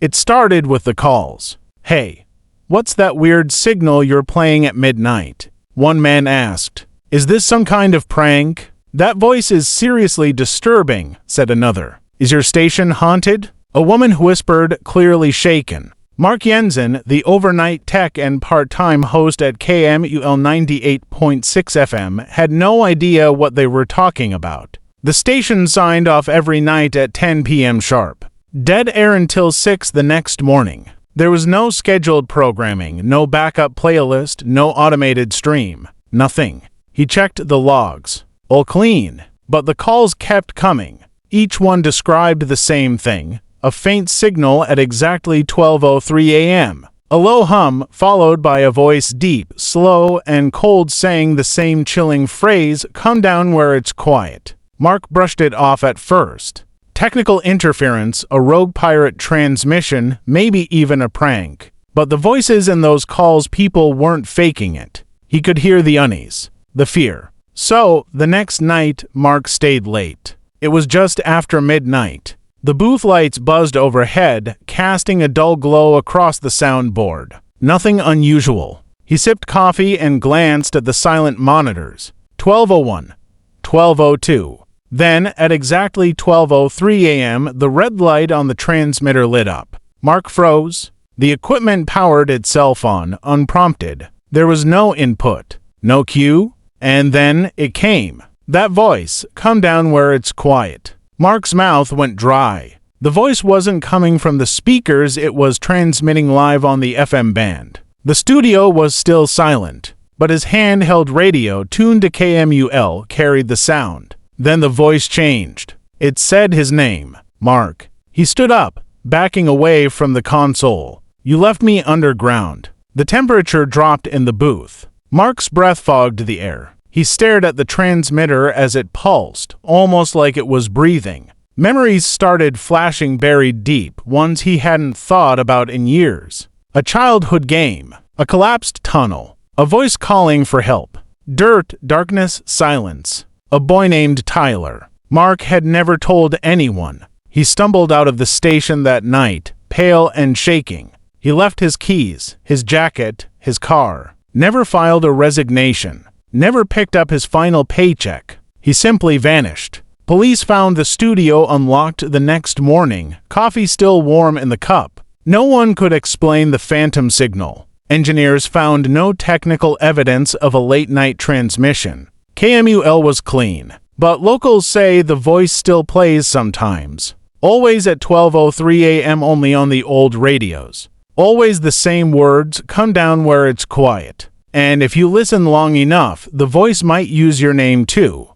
It started with the calls. "Hey, what's that weird signal you're playing at midnight?" One man asked. "Is this some kind of prank?" "That voice is seriously disturbing," said another. "Is your station haunted?" A woman whispered, clearly shaken. Mark Jensen, the overnight tech and part-time host at KMUL 98.6 FM, had no idea what they were talking about. The station signed off every night at 10 p.m. sharp. Dead air until 6 the next morning. There was no scheduled programming, no backup playlist, no automated stream. Nothing. He checked the logs. All clean. But the calls kept coming. Each one described the same thing. A faint signal at exactly 12:03 a.m. A low hum, followed by a voice deep, slow, and cold saying the same chilling phrase, "Come down where it's quiet." Mark brushed it off at first. Technical interference, a rogue pirate transmission, maybe even a prank. But the voices in those calls, people weren't faking it. He could hear the unease, the fear. So, the next night, Mark stayed late. It was just after midnight. The booth lights buzzed overhead, casting a dull glow across the soundboard. Nothing unusual. He sipped coffee and glanced at the silent monitors. 12:01. 12:02. Then, at exactly 12:03 a.m., the red light on the transmitter lit up. Mark froze. The equipment powered itself on, unprompted. There was no input, no cue, and then it came. That voice, "Come down where it's quiet." Mark's mouth went dry. The voice wasn't coming from the speakers, it was transmitting live on the FM band. The studio was still silent, but his handheld radio, tuned to KMUL, carried the sound. Then the voice changed. It said his name, Mark. He stood up, backing away from the console. "You left me underground." The temperature dropped in the booth. Mark's breath fogged the air. He stared at the transmitter as it pulsed, almost like it was breathing. Memories started flashing, buried deep, ones he hadn't thought about in years. A childhood game, a collapsed tunnel, a voice calling for help. Dirt, darkness, silence. A boy named Tyler. Mark had never told anyone. He stumbled out of the station that night, pale and shaking. He left his keys, his jacket, his car. Never filed a resignation. Never picked up his final paycheck. He simply vanished. Police found the studio unlocked the next morning, coffee still warm in the cup. No one could explain the phantom signal. Engineers found no technical evidence of a late-night transmission. KMUL was clean, but locals say the voice still plays sometimes. Always at 12:03 a.m. only on the old radios. Always the same words, "Come down where it's quiet." And if you listen long enough, the voice might use your name too.